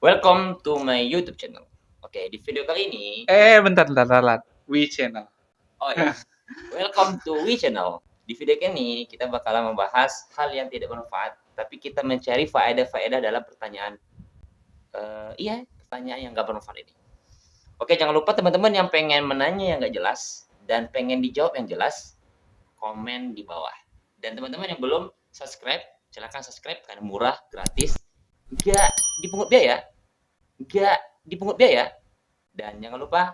Welcome to my YouTube channel. Oke, di video kali ini, Bentar. We channel. oh ya, welcome to We Channel. Di video kali ini kita bakalan membahas hal yang tidak bermanfaat, tapi kita mencari faedah-faedah dalam pertanyaan, pertanyaan yang nggak bermanfaat ini. Oke, jangan lupa teman-teman yang pengen menanya yang nggak jelas dan pengen dijawab yang jelas, komen di bawah. Dan teman-teman yang belum subscribe, silahkan subscribe karena murah, gratis, nggak dipungut biaya, nggak dipungut biaya. Dan jangan lupa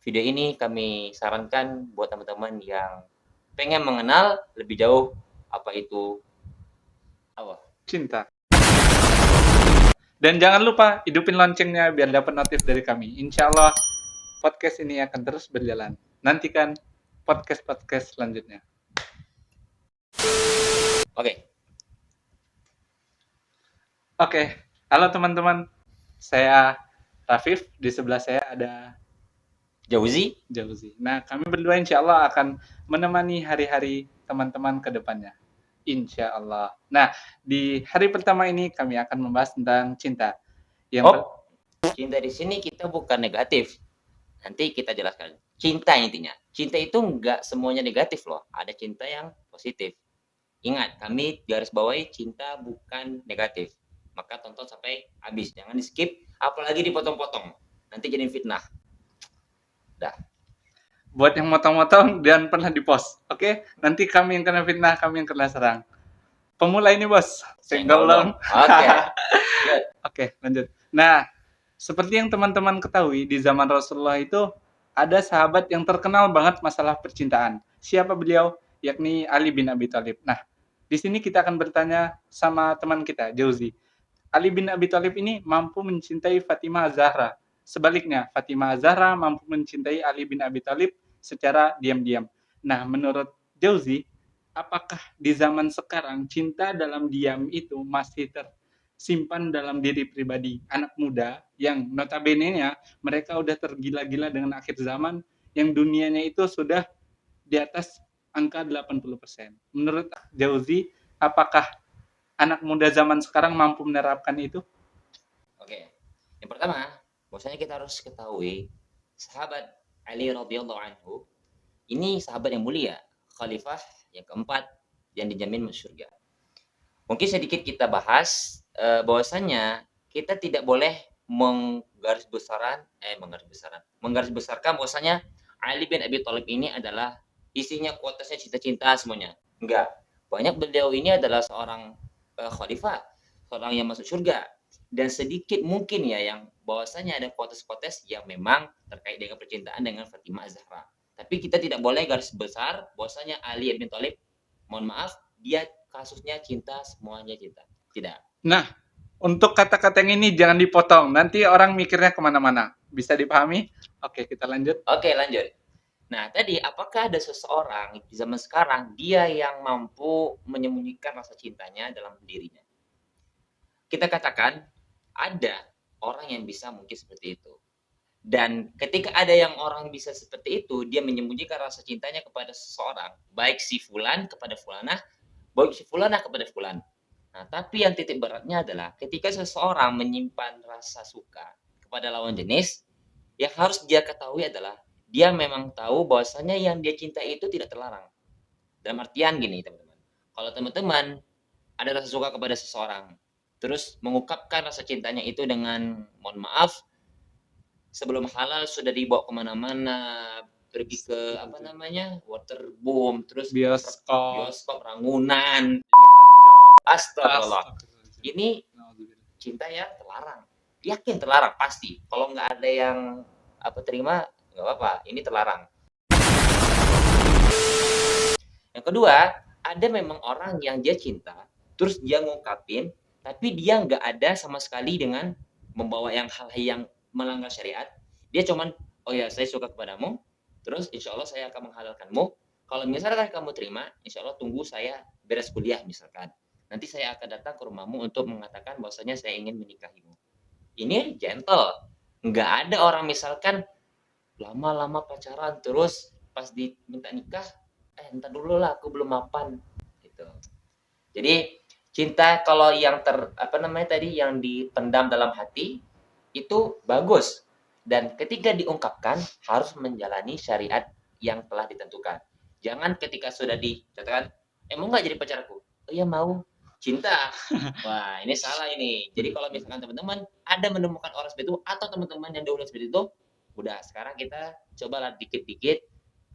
video ini kami sarankan buat teman-teman yang pengen mengenal lebih jauh apa itu Allah. Cinta. Dan jangan lupa hidupin loncengnya biar dapat notif dari kami. Insya Allah podcast ini akan terus berjalan. Nantikan podcast-podcast selanjutnya. Oke, halo teman-teman. Saya Rafif, di sebelah saya ada Jauzi. Jauzi. Nah, kami berdua insya Allah akan menemani hari-hari teman-teman ke depannya. Insya Allah. Nah, di hari pertama ini kami akan membahas tentang cinta. Cinta di sini kita bukan negatif. Nanti kita jelaskan. Cinta intinya. Cinta itu enggak semuanya negatif loh. Ada cinta yang positif. Ingat, kami garis bawahi cinta bukan negatif. Maka tonton sampai habis. Jangan di skip, apalagi dipotong-potong. Nanti jadi fitnah. Buat yang motong-motong dan pernah di post, oke? Nanti kami yang kena fitnah, kami yang kena serang. Pemula ini bos, Senggol dong. Oke. Oke, lanjut. Nah, seperti yang teman-teman ketahui, di zaman Rasulullah itu ada sahabat yang terkenal banget masalah percintaan. Siapa beliau? Yakni Ali bin Abi Thalib. Nah, di sini kita akan bertanya sama teman kita, Jauzi. Ali bin Abi Thalib ini mampu mencintai Fatimah Zahra. Sebaliknya, Fatimah Zahra mampu mencintai Ali bin Abi Thalib secara diam-diam. Nah, menurut Jauzi, apakah di zaman sekarang cinta dalam diam itu masih tersimpan dalam diri pribadi anak muda yang notabene-nya mereka udah tergila-gila dengan akhir zaman yang dunianya itu sudah di atas angka 80%. Menurut Jauzi, apakah anak muda zaman sekarang mampu menerapkan itu? Oke. Yang pertama, bahwasanya kita harus ketahui sahabat Ali radhiyallahu anhu ini sahabat yang mulia, khalifah yang keempat yang dijamin masuk surga. Mungkin sedikit kita bahas bahwasanya kita tidak boleh menggarisbesarkan bahwasanya Ali bin Abi Thalib ini adalah isinya kuotasnya cinta-cinta semuanya. Enggak. Banyak beliau ini adalah seorang khalifah, seorang yang masuk surga. Dan sedikit mungkin ya yang bahwasanya ada kuotas-kuotas yang memang terkait dengan percintaan dengan Fatimah Zahra. Tapi kita tidak boleh garis besar bahwasanya Ali bin Thalib, mohon maaf, dia kasusnya cinta, semuanya cinta. Tidak. Nah, untuk kata-kata yang ini jangan dipotong. Nanti orang mikirnya kemana-mana. Bisa dipahami? Oke, kita lanjut. Oke, lanjut. Nah, tadi apakah ada seseorang di zaman sekarang dia yang mampu menyembunyikan rasa cintanya dalam dirinya? Kita katakan ada orang yang bisa mungkin seperti itu. Dan ketika ada yang orang bisa seperti itu, dia menyembunyikan rasa cintanya kepada seseorang, baik si fulan kepada fulanah, baik si fulanah kepada fulan. Nah, tapi yang titik beratnya adalah ketika seseorang menyimpan rasa suka kepada lawan jenis, yang harus dia ketahui adalah dia memang tahu bahwasanya yang dia cinta itu tidak terlarang. Dalam artian gini, teman-teman. Kalau teman-teman ada rasa suka kepada seseorang, terus mengungkapkan rasa cintanya itu dengan mohon maaf, sebelum halal sudah dibawa kemana-mana, pergi ke waterboom, terus bioskop Rangunan, astagfirullah. Ini cinta yang terlarang, yakin terlarang pasti. Kalau nggak ada yang terima, nggak apa-apa, ini terlarang. Yang kedua, ada memang orang yang dia cinta, terus dia ngungkapin, tapi dia nggak ada sama sekali dengan membawa hal yang melanggar syariat. Dia cuman, oh ya saya suka kepadamu, terus insya Allah saya akan menghalalkanmu. Kalau misalkan kamu terima, insya Allah tunggu saya beres kuliah misalkan. Nanti saya akan datang ke rumahmu untuk mengatakan bahwasanya saya ingin menikahimu. Ini gentle. Nggak ada orang misalkan lama-lama pacaran terus pas diminta nikah, entar dulu lah aku belum mapan gitu. Jadi Cinta kalau yang apa namanya tadi, yang dipendam dalam hati, itu bagus. Dan ketika diungkapkan, harus menjalani syariat yang telah ditentukan. Jangan ketika sudah dikatakan, mau nggak jadi pacarku? Oh iya mau, cinta. Wah, ini salah ini. Jadi kalau misalkan teman-teman ada menemukan orang seperti itu, atau teman-teman yang diulang seperti itu, udah sekarang kita cobalah dikit-dikit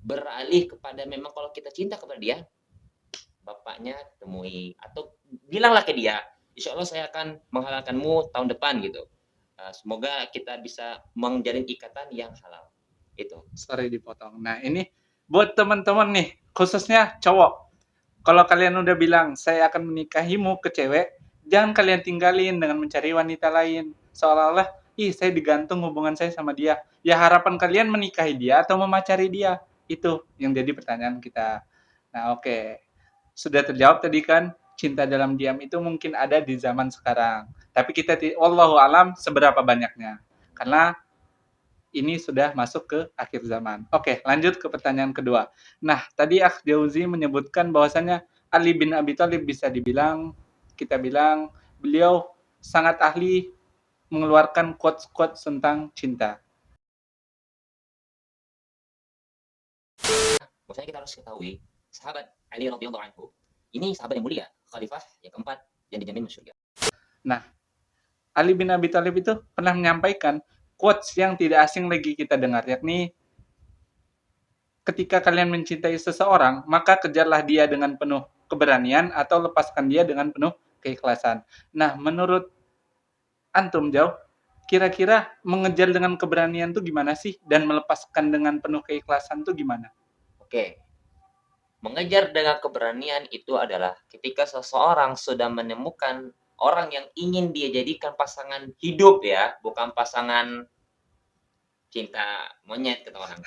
beralih kepada memang kalau kita cinta kepada dia, bapaknya temui atau bilanglah ke dia, insya Allah saya akan menghalalkanmu tahun depan gitu. Semoga kita bisa menjalin ikatan yang halal. Itu. Sorry dipotong. Nah, ini buat teman-teman nih, khususnya cowok. Kalau kalian udah bilang, saya akan menikahimu ke cewek, jangan kalian tinggalin dengan mencari wanita lain. Seolah-olah, ih saya digantung hubungan saya sama dia. Ya harapan kalian menikahi dia atau memacari dia. Itu yang jadi pertanyaan kita. Nah, oke. Sudah terjawab tadi kan, cinta dalam diam itu mungkin ada di zaman sekarang. Tapi kita, wallahu alam seberapa banyaknya. Karena ini sudah masuk ke akhir zaman. Oke, lanjut ke pertanyaan kedua. Nah, tadi Akh Jauzi menyebutkan bahwasanya Ali bin Abi Thalib bisa dibilang, kita bilang, beliau sangat ahli mengeluarkan quotes-quotes tentang cinta. Maksudnya kita harus ketahui, sahabat Ali radhiyallahu anhu, ini sahabat yang mulia, khalifah yang keempat yang dijamin masuk surga. Nah, Ali bin Abi Thalib itu pernah menyampaikan quotes yang tidak asing lagi kita dengar, yakni ketika kalian mencintai seseorang, maka kejarlah dia dengan penuh keberanian atau lepaskan dia dengan penuh keikhlasan. Nah, menurut antum jauh, kira-kira mengejar dengan keberanian tuh gimana sih? Dan melepaskan dengan penuh keikhlasan tuh gimana? Oke, mengejar dengan keberanian itu adalah ketika seseorang sudah menemukan orang yang ingin dia jadikan pasangan hidup ya, bukan pasangan cinta monyet kata orang.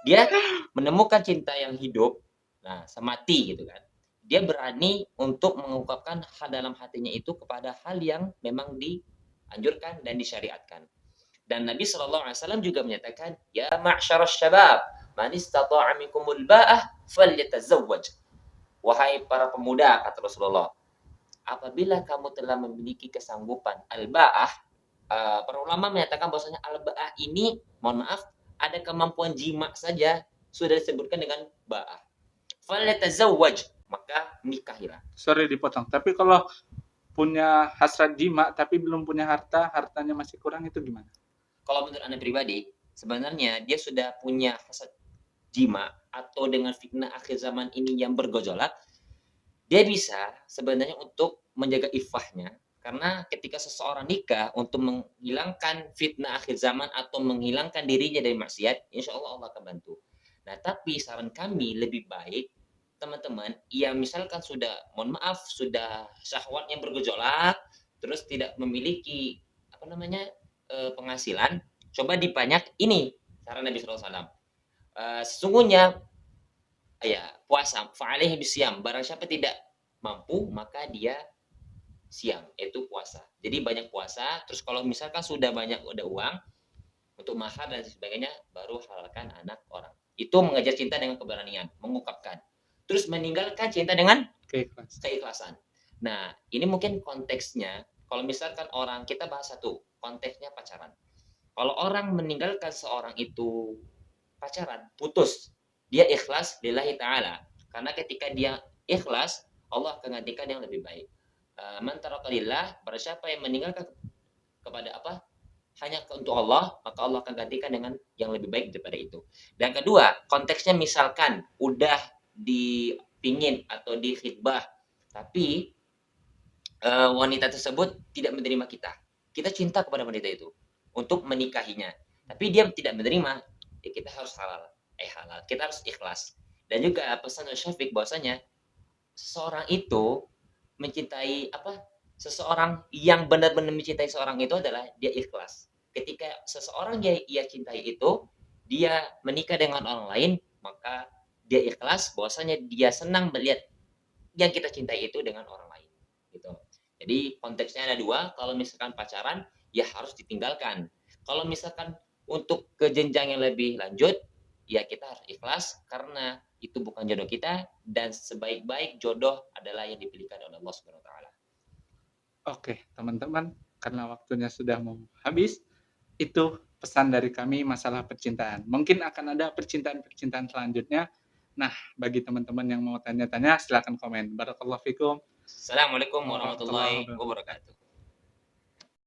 Dia menemukan cinta yang hidup, nah semati gitu kan. Dia berani untuk mengungkapkan hal dalam hatinya itu kepada hal yang memang dianjurkan dan disyariatkan. Dan Nabi SAW juga menyatakan, ya ma'syarasy syabab, man istata'a minkumul ba'ah falyatazawwaj. Wahai para pemuda, kata Rasulullah, apabila kamu telah memiliki kesanggupan al-ba'ah, para ulama menyatakan bahwasanya al-ba'ah ini, mohon maaf, ada kemampuan jima saja sudah disebutkan dengan ba'ah. Falyatazawwaj, maka nikahilah. Sorry dipotong. Tapi kalau punya hasrat jima tapi belum punya harta, hartanya masih kurang itu gimana? Kalau menurut Anda pribadi, sebenarnya dia sudah punya hasrat jima atau dengan fitnah akhir zaman ini yang bergejolak, dia bisa sebenarnya untuk menjaga ifahnya, karena ketika seseorang nikah untuk menghilangkan fitnah akhir zaman atau menghilangkan dirinya dari maksiat, insya Allah Allah akan bantu. Nah, tapi saran kami lebih baik teman-teman yang misalkan sudah, mohon maaf, sudah syahwatnya bergejolak, terus tidak memiliki apa namanya penghasilan, coba dibanyak ini saran Nabi SAW. Sesungguhnya ya puasa, fa'alaihi bisyam, barang siapa tidak mampu maka dia siam, yaitu puasa. Jadi banyak puasa, terus kalau misalkan sudah banyak udah uang untuk mahar dan sebagainya, baru halalkan anak orang. Itu mengejar cinta dengan keberanian, mengungkapkan. Terus meninggalkan cinta dengan keikhlasan. Nah, ini mungkin konteksnya, kalau misalkan orang, kita bahas satu, konteksnya pacaran. Kalau orang meninggalkan seorang itu pacaran, putus, dia ikhlas lillahi ta'ala. Karena ketika dia ikhlas, Allah akan gantikan yang lebih baik. Man tarakalillah, pada siapa yang meninggalkan kepada apa? Hanya untuk Allah, maka Allah akan gantikan dengan yang lebih baik daripada itu. Dan kedua, konteksnya misalkan udah dipingin atau dikhidbah, tapi wanita tersebut tidak menerima kita. Kita cinta kepada wanita itu untuk menikahinya, tapi dia tidak menerima, ya kita harus halal. Kita harus ikhlas. Dan juga pesan Syafiq bahwasanya seseorang itu mencintai apa? Seseorang yang benar-benar mencintai seorang itu adalah dia ikhlas. Ketika seseorang ia cintai itu, dia menikah dengan orang lain, maka dia ikhlas bahwasanya dia senang melihat yang kita cintai itu dengan orang lain. Gitu. Jadi konteksnya ada dua, kalau misalkan pacaran ya harus ditinggalkan. Kalau misalkan untuk ke jenjang yang lebih lanjut, ya kita harus ikhlas karena itu bukan jodoh kita dan sebaik-baik jodoh adalah yang dipilihkan oleh Allah Subhanahu wa taala. Oke, teman-teman, karena waktunya sudah mau habis, itu pesan dari kami masalah percintaan. Mungkin akan ada percintaan-percintaan selanjutnya. Nah, bagi teman-teman yang mau tanya-tanya, silakan komen. Barakallahu fikum Assalamualaikum warahmatullahi warahmatullahi wabarakatuh. wabarakatuh.